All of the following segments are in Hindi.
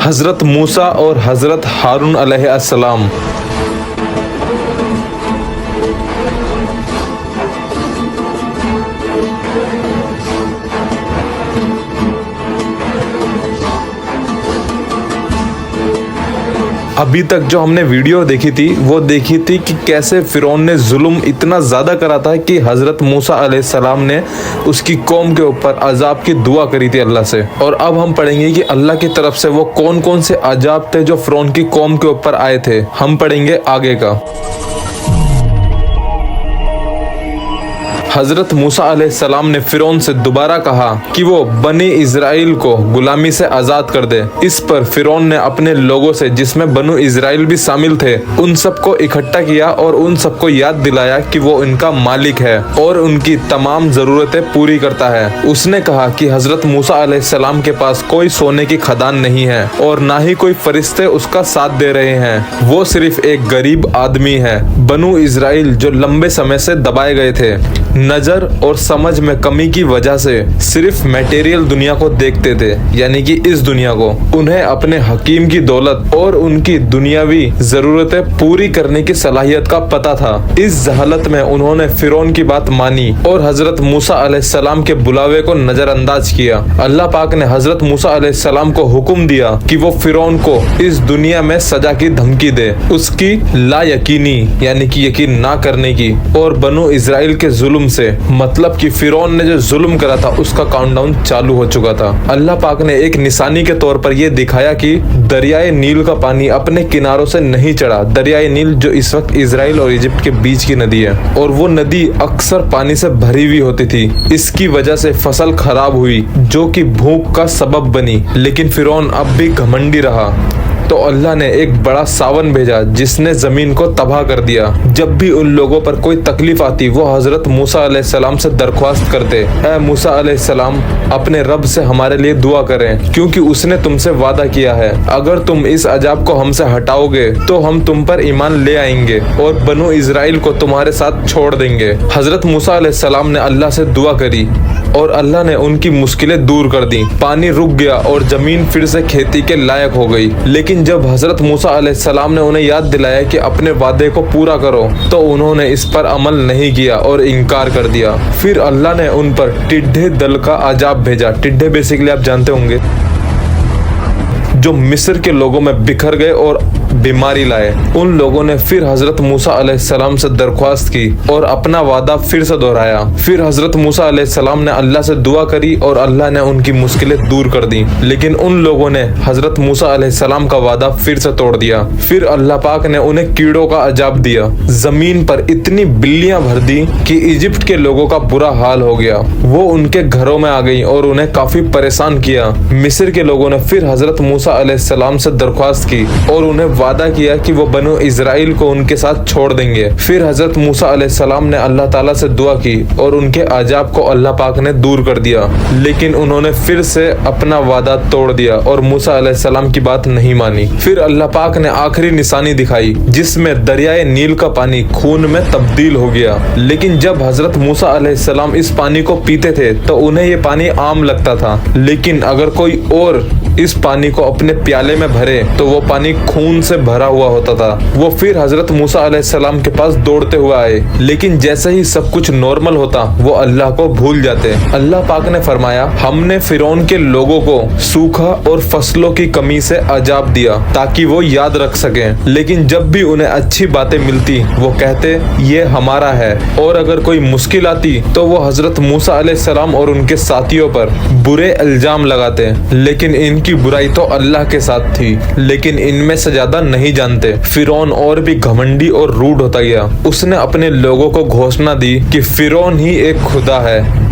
हज़रत मूसा और हज़रत हारून अलैहिस्सलाम। अभी तक जो हमने वीडियो देखी थी वो देखी थी कि कैसे फिरौन ने जुल्म इतना ज़्यादा करा था कि हज़रत मूसा अलैहिस्सलाम ने उसकी कौम के ऊपर अजाब की दुआ करी थी अल्लाह से। और अब हम पढ़ेंगे कि अल्लाह की तरफ से वो कौन कौन से अजाब थे जो फिरौन की कौम के ऊपर आए थे। हम पढ़ेंगे आगे का। हज़रत मूसा अलैहिस्सलाम ने फिरौन से दोबारा कहा कि वो बनी इज़राइल को गुलामी से आज़ाद कर दे। इस पर फिरौन ने अपने लोगों से, जिसमें बनु इज़राइल भी शामिल थे, उन सबको इकट्ठा किया और उन सबको याद दिलाया कि वो इनका मालिक है और उनकी तमाम ज़रूरतें पूरी करता है। उसने कहा कि हज़रत मूसा अलैहिस्सलाम के पास कोई सोने की खदान नहीं है और ना ही कोई फरिश्ते उसका साथ दे रहे हैं। वो सिर्फ एक गरीब आदमी है। बनु इज़राइल जो लंबे समय से दबाए गए थे, नजर और समझ में कमी की वजह से सिर्फ मटेरियल दुनिया को देखते थे, यानी कि इस दुनिया को। उन्हें अपने हकीम की दौलत और उनकी दुनियावी जरूरतें पूरी करने की सलाहियत का पता था। इस जहालत में उन्होंने फिरौन की बात मानी और हजरत मूसा अलैहिस्सलाम के बुलावे को नजरअंदाज किया। अल्लाह पाक ने हजरत मूसा अलैहिस्सलाम को हुक्म दिया कि वो फिरौन को इस दुनिया में सजा की धमकी दे, उसकी लायकीनी यानी कि यकीन ना करने की, और बनु इज़राइल के जुल्म से, मतलब कि फिरौन ने जो जुल्म करा था उसका काउंटडाउन चालू हो चुका था। अल्लाह पाक ने एक निशानी के तौर पर यह दिखाया कि दरियाए नील का पानी अपने किनारों से नहीं चढ़ा। दरियाए नील जो इस वक्त इजराइल और इजिप्ट के बीच की नदी है, और वो नदी अक्सर पानी से भरी हुई होती थी। इसकी वजह से फसल खराब हुई जो कि भूख का सबब बनी। लेकिन फिरौन अब भी घमंडी रहा तो अल्लाह ने एक बड़ा सावन भेजा जिसने जमीन को तबाह कर दिया। जब भी उन लोगों पर कोई तकलीफ आती वो हजरत मूसा अलैहिस्सलाम से दरख्वास्त करते, ऐ मूसा अलैहिस्सलाम, अपने रब से हमारे लिए दुआ करें क्योंकि उसने तुमसे वादा किया है, अगर तुम इस अजाब को हमसे हटाओगे तो हम तुम पर ईमान ले आएंगे और बनु इज़राइल को तुम्हारे साथ छोड़ देंगे। हजरत मूसा अलैहिस्सलाम ने अल्लाह से दुआ करी और अल्लाह ने उनकी मुश्किलें दूर कर दी। पानी रुक गया और जमीन फिर से खेती के लायक हो गई। लेकिन जब हजरत मूसा अलैहिस्सलाम ने उन्हें याद दिलाया कि अपने वादे को पूरा करो तो उन्होंने इस पर अमल नहीं किया और इनकार कर दिया। फिर अल्लाह ने उन पर टिड्डे दल का अजाब भेजा। टिड्डे बेसिकली आप जानते होंगे जो मिस्र के लोगों में बिखर गए और बीमारी लाए। उन लोगों ने फिर हजरत मूसा अलैहिस्सलाम से दरख्वास्त की और अपना वादा फिर से दोहराया। फिर हजरत मूसा अलैहिस्सलाम ने अल्लाह से दुआ करी और अल्लाह ने उनकी मुश्किलें दूर कर दी। लेकिन उन लोगों ने हजरत मूसा अलैहिस्सलाम का वादा फिर से तोड़ दिया। फिर अल्लाह पाक ने उन्हें कीड़ों का अजाब दिया। जमीन पर इतनी बिल्लियां भर दी कि इजिप्ट के लोगों का बुरा हाल हो गया। वो उनके घरों में आ गई और उन्हें काफी परेशान किया। मिस्र के लोगों ने फिर हजरत मूसा अलैहिस्सलाम से दरख्वास्त की और उन्हें वादा किया कि वो बनु इज़राइल को उनके साथ छोड़ देंगे। फिर हजरत मूसा अलैहिस्सलाम ने अल्लाह ताला से दुआ की और उनके अजाब को अल्लाह पाक ने दूर कर दिया। लेकिन उन्होंने फिर से अपना वादा तोड़ दिया और मूसा अलैहिस्सलाम की बात नहीं मानी। फिर अल्लाह पाक ने आखिरी निशानी दिखाई जिसमें दरियाए नील का पानी खून में तब्दील हो गया। लेकिन जब हजरत मूसा अलैहिस्सलाम इस पानी को पीते थे तो उन्हें ये पानी आम लगता था। लेकिन अगर कोई और इस पानी को अपने प्याले में भरे तो वो पानी खून से भरा हुआ होता था। वो फिर हजरत मूसा अलैहिस्सलाम के पास दौड़ते हुए आए। लेकिन जैसे ही सब कुछ नॉर्मल होता वो अल्लाह को भूल जाते। अल्लाह पाक ने फरमाया, हमने फिरौन के लोगों को सूखा और फसलों की कमी से अजाब दिया ताकि वो याद रख सकें। लेकिन जब भी उन्हें अच्छी बातें मिलती वो कहते ये हमारा है, और अगर कोई मुश्किल आती तो वो हजरत मूसा अलैहिस्सलाम और उनके साथियों पर बुरे इल्जाम लगाते। लेकिन इनकी बुराई तो अल्लाह के साथ थी, लेकिन इनमें से ज्यादा नहीं जानते। फिरौन और भी घमंडी और रूड होता गया। उसने अपने लोगों को घोषणा दी कि फिरौन ही एक खुदा है।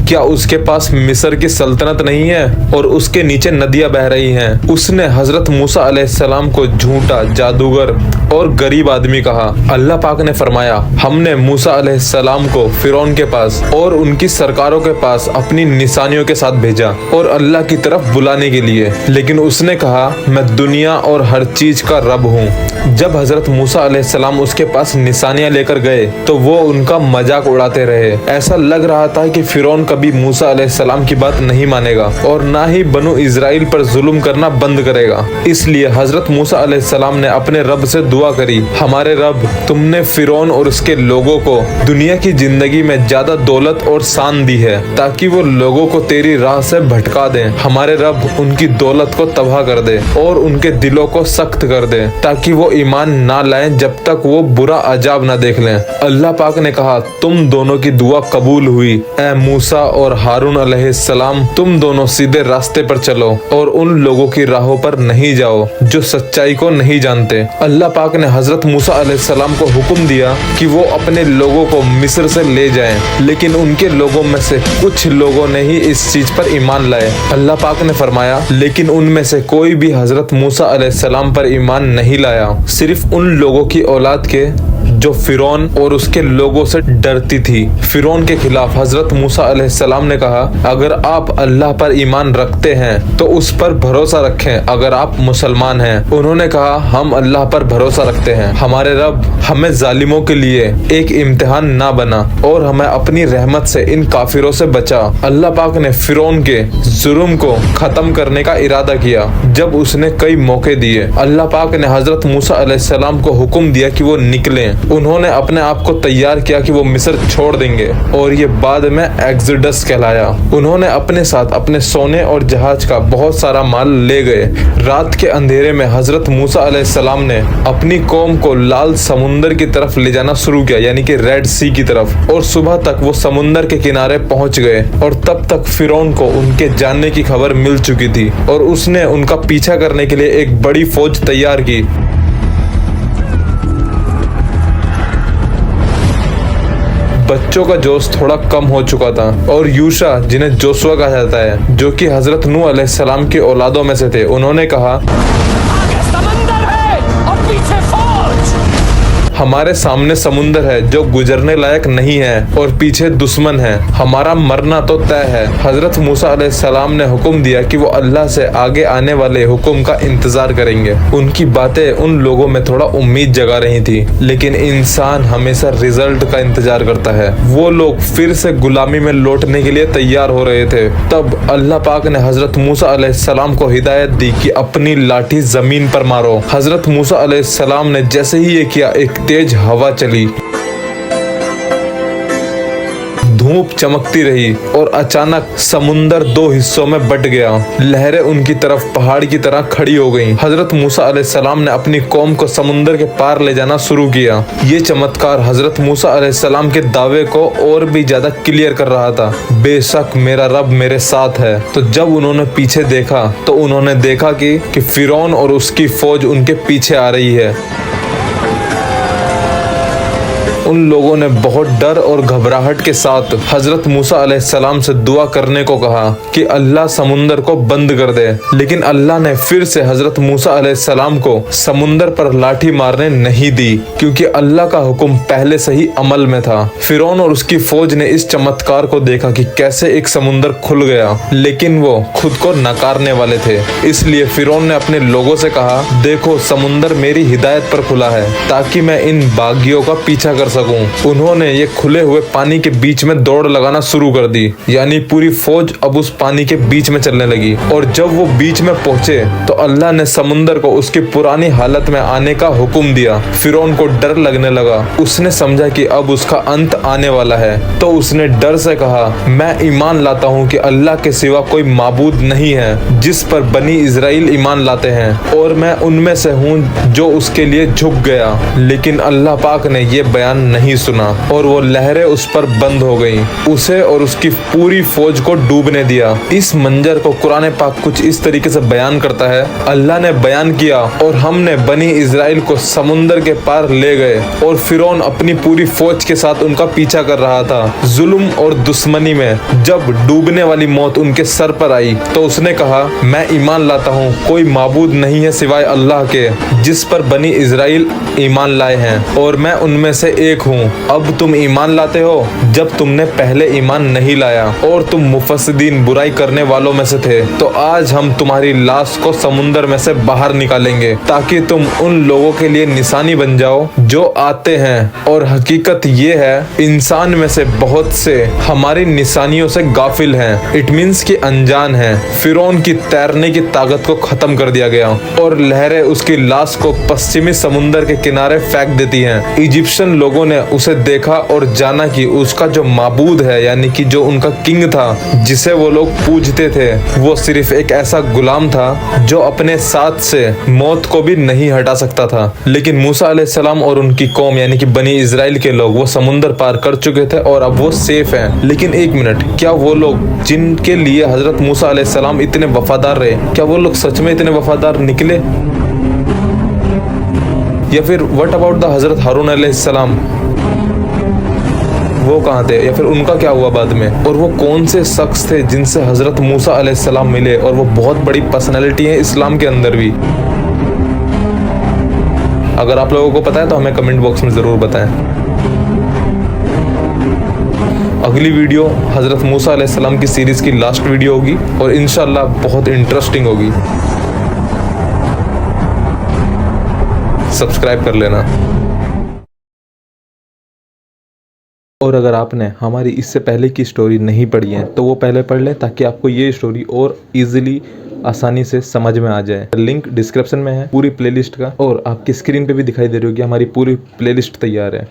क्या उसके पास मिस्र की सल्तनत नहीं है और उसके नीचे नदियां बह रही हैं? उसने हजरत मूसा अलैहिस्सलाम को झूठा, जादूगर और गरीब आदमी कहा। अल्लाह पाक ने फरमाया, हमने मूसा अलैहिस्सलाम को फिरौन के पास और उनकी सरकारों के पास अपनी निशानियों के साथ भेजा और अल्लाह की तरफ बुलाने के लिए। लेकिन उसने कहा, मैं दुनिया और हर चीज का रब हूँ। जब हजरत मूसा अलैहिस्सलाम उसके पास निशानियां लेकर गए तो वो उनका मजाक उड़ाते रहे। ऐसा लग रहा था कि फिरौन कभी कभी मूसा अलैहिस्सलाम की बात नहीं मानेगा और ना ही बनु इजराइल पर जुल्म करना बंद करेगा। इसलिए हजरत मूसा अलैहिस्सलाम ने अपने रब से दुआ करी, हमारे रब, तुमने फिरौन और उसके लोगों को दुनिया की जिंदगी में ज्यादा दौलत और शान दी है ताकि वो लोगों को तेरी राह से भटका दें। हमारे रब उनकी दौलत को तबाह कर दे और उनके दिलों को सख्त कर दे ताकि वो ईमान ना लाएं जब तक वो बुरा अजाब ना देख लें। अल्लाह पाक ने कहा, तुम दोनों की दुआ कबूल हुई। ए मूसा और हारून अलैहिस्सलाम, तुम दोनों सीधे रास्ते पर चलो और उन लोगों की राहों पर नहीं जाओ जो सच्चाई को नहीं जानते। अल्लाह पाक ने हजरत मूसा अलैहिस्सलाम को हुक्म दिया कि वो अपने लोगों को मिस्र से ले जाएं, लेकिन उनके लोगों में से कुछ लोगों ने ही इस चीज पर ईमान लाए। अल्लाह पाक ने फरमाया, लेकिन उनमें से कोई भी हजरत मूसा अलैहिस्सलाम पर ईमान नहीं लाया, सिर्फ उन लोगों की औलाद के जो फिरौन और उसके लोगों से डरती थी। फिरौन के खिलाफ हजरत मूसा अलैहिस्सलाम ने कहा, अगर आप अल्लाह पर ईमान रखते हैं तो उस पर भरोसा रखें अगर आप मुसलमान हैं। उन्होंने कहा, हम अल्लाह पर भरोसा रखते हैं, हमारे रब हमें जालिमों के लिए एक इम्तिहान ना बना और हमें अपनी रहमत से इन काफिरों से बचा। अल्लाह पाक ने फिरौन के जुर्म को खत्म करने का इरादा किया जब उसने कई मौके दिए। अल्लाह पाक ने हजरत मूसा अलैहिस्सलाम को हुक्म दिया कि वो निकलें। उन्होंने अपने आप को तैयार किया कि वो मिस्र छोड़ देंगे और ये बाद में एक्सोडस कहलाया। उन्होंने अपने साथ अपने सोने और जहाज का बहुत सारा माल ले गए। रात के अंधेरे में हजरत मूसा अलैहिस्सलाम ने अपनी कौम को लाल समुंदर की तरफ ले जाना शुरू किया, यानी कि रेड सी की तरफ, और सुबह तक वो समुंदर के किनारे पहुंच गए और तब तक फिरौन को उनके जानने की खबर मिल चुकी थी और उसने उनका पीछा करने के लिए एक बड़ी फौज तैयार की। बच्चों का जोश थोड़ा कम हो चुका था और यूशा, जिन्हें जोशुआ कहा जाता है, जो कि हजरत नूह अलैहिस्सलाम की औलादों में से थे, उन्होंने कहा, हमारे सामने समुंदर है जो गुजरने लायक नहीं है और पीछे दुश्मन है, हमारा मरना तो तय है। हजरत मूसा अलैहिस्सलाम ने हुक्म दिया कि वो अल्लाह से आगे आने वाले हुक्म का इंतजार करेंगे। उनकी बातें उन लोगों में थोड़ा उम्मीद जगा रही थी, लेकिन इंसान हमेशा रिजल्ट का इंतजार करता है। वो लोग फिर से गुलामी में लौटने के लिए तैयार हो रहे थे। तब अल्लाह पाक ने हजरत मूसा अलैहिस्सलाम को हिदायत दी कि अपनी लाठी जमीन पर मारो। हजरत मूसा अलैहिस्सलाम ने जैसे ही ये किया, एक तेज हवा चली, धूप चमकती रही और अचानक समुंदर दो हिस्सों में बट गया। लहरें उनकी तरफ पहाड़ की तरह खड़ी हो गईं। हजरत मूसा अलैहिस्सलाम ने अपनी कौम को समुंदर के पार ले जाना शुरू किया। ये चमत्कार हजरत मूसा अलैहिस्सलाम के दावे को और भी ज्यादा क्लियर कर रहा था, बेशक मेरा रब मेरे साथ है। तो जब उन्होंने पीछे देखा तो उन्होंने देखा कि फिरौन और उसकी फौज उनके पीछे आ रही है। उन लोगों ने बहुत डर और घबराहट के साथ हजरत मूसा अलैहिस्सलाम से दुआ करने को कहा कि अल्लाह समुंदर को बंद कर दे, लेकिन अल्लाह ने फिर से हजरत मूसा अलैहिस्सलाम को समुंदर पर लाठी मारने नहीं दी, क्योंकि अल्लाह का हुक्म पहले से ही अमल में था। फिरौन और उसकी फौज ने इस चमत्कार को देखा कि कैसे एक समुंदर खुल गया, लेकिन वो खुद को नकारने वाले थे। इसलिए फिरौन ने अपने लोगों से कहा, देखो समुंदर मेरी हिदायत पर खुला है ताकि मैं इन बागियों का पीछा कर सकूं। उन्होंने ये खुले हुए पानी के बीच में दौड़ लगाना शुरू कर दी, यानी पूरी फौज अब उस पानी के बीच में चलने लगी। और जब वो बीच में पहुंचे तो अल्लाह ने समुंदर को उसकी पुरानी हालत में आने का हुक्म दिया। फिरौन को डर लगने लगा, उसने समझा कि अब उसका अंत आने वाला है, तो उसने डर से कहा, मैं ईमान लाता हूँ कि अल्लाह के सिवा कोई माबूद नहीं है जिस पर बनी इजराइल ईमान लाते हैं, और मैं उनमें से हूँ जो उसके लिए झुक गया। लेकिन अल्लाह पाक ने ये बयान नहीं सुना और वो लहरें उस पर बंद हो गईं, उसे और उसकी पूरी फौज को डूबने दिया। इस मंजर को कुरान पाक कुछ इस तरीके से बयान करता है, अल्लाह ने बयान किया, और हमने बनी इजराइल को समुंदर के पार ले गए और फिरौन अपनी पूरी फौज के साथ उनका पीछा कर रहा था। जुल्म और दुश्मनी में जब डूबने वाली मौत उनके सर पर आई तो उसने कहा, मैं ईमान लाता हूँ कोई माबूद नहीं है सिवाय अल्लाह के जिस पर बनी इजराइल ईमान लाए हैं, और मैं उनमें से एक एक हूँ। अब तुम ईमान लाते हो जब तुमने पहले ईमान नहीं लाया और तुम मुफस्सिदीन बुराई करने वालों में से थे। तो आज हम तुम्हारी लाश को समुंदर में से बाहर निकालेंगे ताकि तुम उन लोगों के लिए निशानी बन जाओ जो आते हैं। और हकीकत ये है, इंसान में से बहुत से हमारी निशानियों से गाफिल हैं। इट मीन्स कि अनजान हैं। फिरौन की तैरने की ताकत को खत्म कर दिया गया और लहरें उसकी लाश को पश्चिमी समुंदर के किनारे फेंक देती हैं। इजिप्शियन लोगों ने उसे देखा और जाना कि उसका जो माबूद है, यानी कि जो उनका किंग था जिसे वो लोग पूजते थे, वो सिर्फ एक ऐसा गुलाम था जो अपने साथ से मौत को भी नहीं हटा सकता था। लेकिन मूसा अलैहिस्सलाम और उनकी कौम यानी कि बनी इजराइल के लोग वो समुंदर पार कर चुके थे और अब वो सेफ हैं। लेकिन एक मिनट, क्या वो लोग जिनके लिए हजरत मूसा अलैहिस्सलाम इतने वफादार रहे, क्या वो लोग सच में इतने वफादार निकले? या फिर व्हाट अबाउट द हजरत हारून अलैहिस्सलाम, वो कहाँ थे? या फिर उनका क्या हुआ बाद में? और वो कौन से शख्स थे जिनसे हजरत मूसा अलैहिस्सलाम मिले? और वो बहुत बड़ी पर्सनैलिटी है इस्लाम के अंदर भी। अगर आप लोगों को पता है तो हमें कमेंट बॉक्स में ज़रूर बताएं। अगली वीडियो हजरत मूसा अलैहिस्सलाम की सीरीज़ की लास्ट वीडियो होगी और इंशाल्लाह बहुत इंटरेस्टिंग होगी। सब्सक्राइब कर लेना। और अगर आपने हमारी इससे पहले की स्टोरी नहीं पढ़ी है तो वो पहले पढ़ लें ताकि आपको ये स्टोरी और इजीली आसानी से समझ में आ जाए। लिंक डिस्क्रिप्शन में है पूरी प्लेलिस्ट का और आपकी स्क्रीन पे भी दिखाई दे रही होगी, हमारी पूरी प्लेलिस्ट तैयार है।